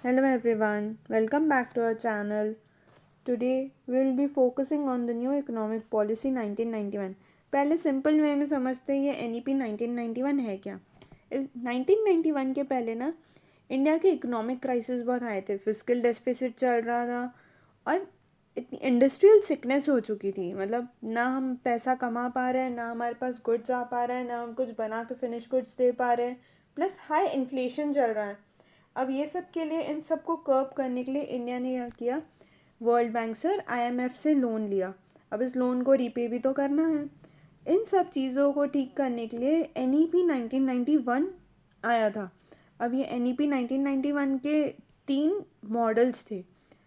Hello everyone, welcome back to our channel. Today we will be focusing on the new economic policy 1991. पहले simple way में समझते हैं ये NEP 1991 है क्या। 1991 के पहले ना इंडिया के इकोनॉमिक क्राइसिस बहुत आए थे, फिस्कल डेफिसिट चल रहा था और इतनी इंडस्ट्रियल सिकनेस हो चुकी थी। मतलब ना हम पैसा कमा पा रहे हैं, ना हमारे पास गुड्स आ पा रहे हैं, ना हम कुछ बना के फिनिश गुड्स दे पा रहे हैं, प्लस हाई इन्फ्लेशन चल रहा है। अब ये सब के लिए इन सबको कर्व करने के लिए इंडिया ने यह किया, वर्ल्ड बैंक से और IMF से लोन लिया। अब इस लोन को रीपे भी तो करना है। इन सब चीज़ों को ठीक करने के लिए NEP 1991 आया था। अब ये NEP 1991 के 3 मॉडल्स थे,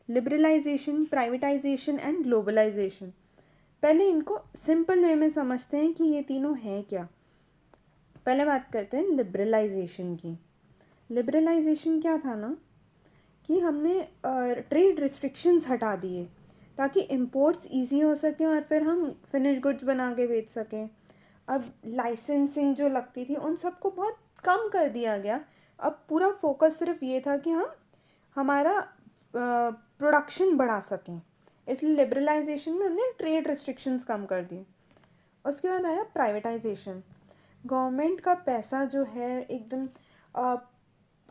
लिबरलाइजेशन, प्राइवेटाइजेशन एंड ग्लोबलाइजेशन। पहले इनको सिंपल वे में समझते हैं कि ये तीनों हैं क्या। पहले बात करते हैं लिबरलाइजेशन की। लिबरलाइजेशन क्या था ना कि हमने ट्रेड रिस्ट्रिक्शंस हटा दिए ताकि इंपोर्ट्स इजी हो सकें और फिर हम फिनिश गुड्स बना के बेच सकें। अब लाइसेंसिंग जो लगती थी उन सबको बहुत कम कर दिया गया। अब पूरा फोकस सिर्फ ये था कि हम हमारा प्रोडक्शन बढ़ा सकें, इसलिए लिबरलाइजेशन में हमने ट्रेड रिस्ट्रिक्शंस कम कर दिए। उसके बाद आया प्राइवेटाइजेशन। गवर्नमेंट का पैसा जो है एकदम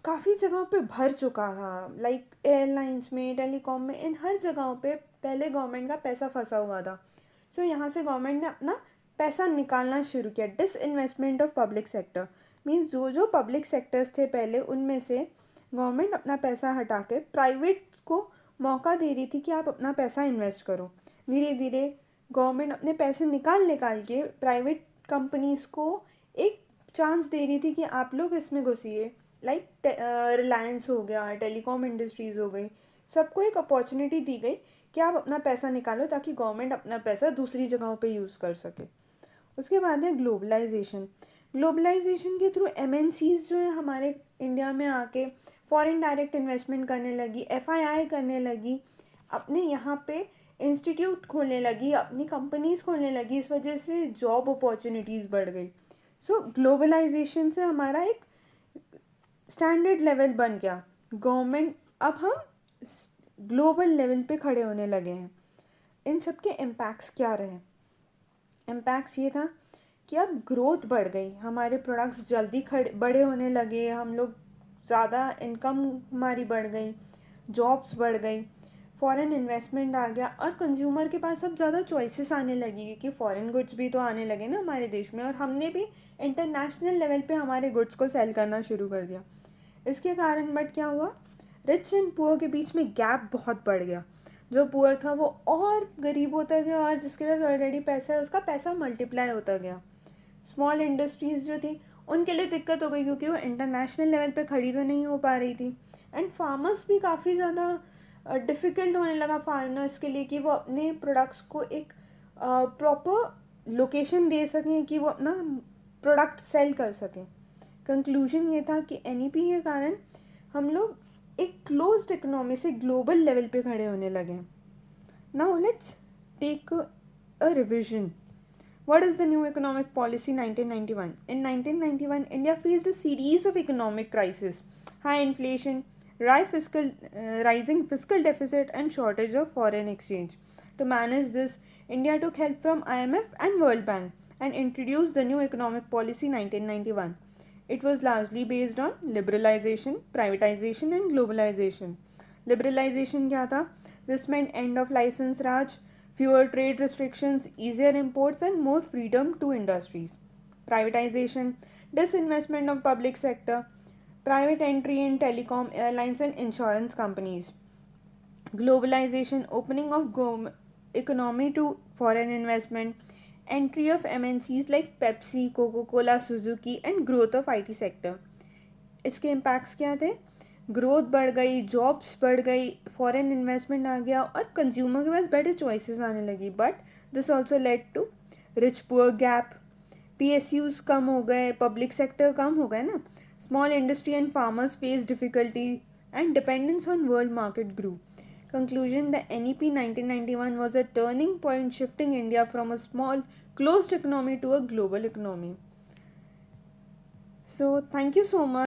काफ़ी जगहों पे भर चुका था, लाइक एयरलाइंस में, टेलीकॉम में, इन हर जगहों पे पहले गवर्नमेंट का पैसा फंसा हुआ था। सो यहाँ से गवर्नमेंट ने अपना पैसा निकालना शुरू किया। Disinvestment of public sector means जो पब्लिक सेक्टर्स थे पहले, उनमें से गवर्नमेंट अपना पैसा हटा के प्राइवेट को मौका दे रही थी कि आप अपना पैसा इन्वेस्ट करो। धीरे धीरे गवर्नमेंट अपने पैसे निकाल के प्राइवेट कंपनीज़ को एक चांस दे रही थी कि आप लोग इसमें घुसिए। लाइक रिलायंस हो गया, टेलीकॉम इंडस्ट्रीज़ हो गई, सबको एक अपॉर्चुनिटी दी गई कि आप अपना पैसा निकालो ताकि गवर्नमेंट अपना पैसा दूसरी जगहों पे यूज़ कर सके। उसके बाद है ग्लोबलाइजेशन। ग्लोबलाइजेशन के थ्रू MNCs जो है हमारे इंडिया में आके फॉरेन डायरेक्ट इन्वेस्टमेंट करने लगी, FII करने लगी, अपने यहाँ पे इंस्टीट्यूट खोलने लगी, अपनी कंपनीज खोलने लगी। इस वजह से जॉब अपॉर्चुनिटीज़ बढ़ गई। सो ग्लोबलाइजेशन से हमारा एक स्टैंडर्ड लेवल बन गया। गवर्नमेंट, अब हम ग्लोबल लेवल पे खड़े होने लगे हैं। इन सब के इम्पैक्ट्स क्या रहे? इम्पैक्ट्स ये था कि अब ग्रोथ बढ़ गई, हमारे प्रोडक्ट्स जल्दी बड़े होने लगे, हम लोग ज़्यादा इनकम हमारी बढ़ गई, जॉब्स बढ़ गई, फॉरेन इन्वेस्टमेंट आ गया और कंज्यूमर के पास अब ज़्यादा चॉइसेस आने लगी क्योंकि फॉरेन गुड्स भी तो आने लगे ना हमारे देश में, और हमने भी इंटरनेशनल लेवल पे हमारे गुड्स को सेल करना शुरू कर दिया। इसके कारण बट क्या हुआ, रिच एंड पुअर के बीच में गैप बहुत बढ़ गया। जो पुअर था वो और गरीब होता गया और जिसके पास ऑलरेडी पैसा है उसका पैसा मल्टीप्लाई होता गया। स्मॉल इंडस्ट्रीज़ जो थी उनके लिए दिक्कत हो गई क्योंकि वो इंटरनेशनल लेवल पे खड़ी तो नहीं हो पा रही थी। एंड फार्मर्स भी काफ़ी ज़्यादा डिफ़िकल्ट होने लगा फार्मर्स के लिए कि वो अपने प्रोडक्ट्स को एक प्रॉपर लोकेशन दे सकें कि वो अपना प्रोडक्ट सेल कर सकें। कंक्लूजन ये था कि NEP के कारण हम लोग एक क्लोज्ड इकोनॉमी से ग्लोबल लेवल पे खड़े होने लगे। Now let's take a revision. What is the new economic policy 1991? In 1991, India faced a series of economic crises: high inflation, rising fiscal deficit, and shortage of foreign exchange. To manage this, India took help from IMF and World Bank and introduced the new economic policy 1991. It was largely based on liberalization, privatization, and globalization. Liberalization क्या था? This meant end of license Raj, fewer trade restrictions, easier imports, and more freedom to industries. Privatization, disinvestment of public sector, private entry in telecom, airlines, and insurance companies. Globalization, opening of economy to foreign investment, entry of MNCs like Pepsi, Coca-Cola, Suzuki, and growth of IT sector. इसके impacts क्या थे? Growth बढ़ गई, jobs बढ़ गई, foreign investment आ गया और consumer के पास बेटर चॉइसेस आने लगी। But this also led to rich poor gap, PSUs कम हो गए, पब्लिक सेक्टर कम हो गए ना, small industry and farmers face difficulty and dependence on world market grew. Conclusion: The NEP 1991 was a turning point, shifting India from a small, closed economy to a global economy. So, thank you so much.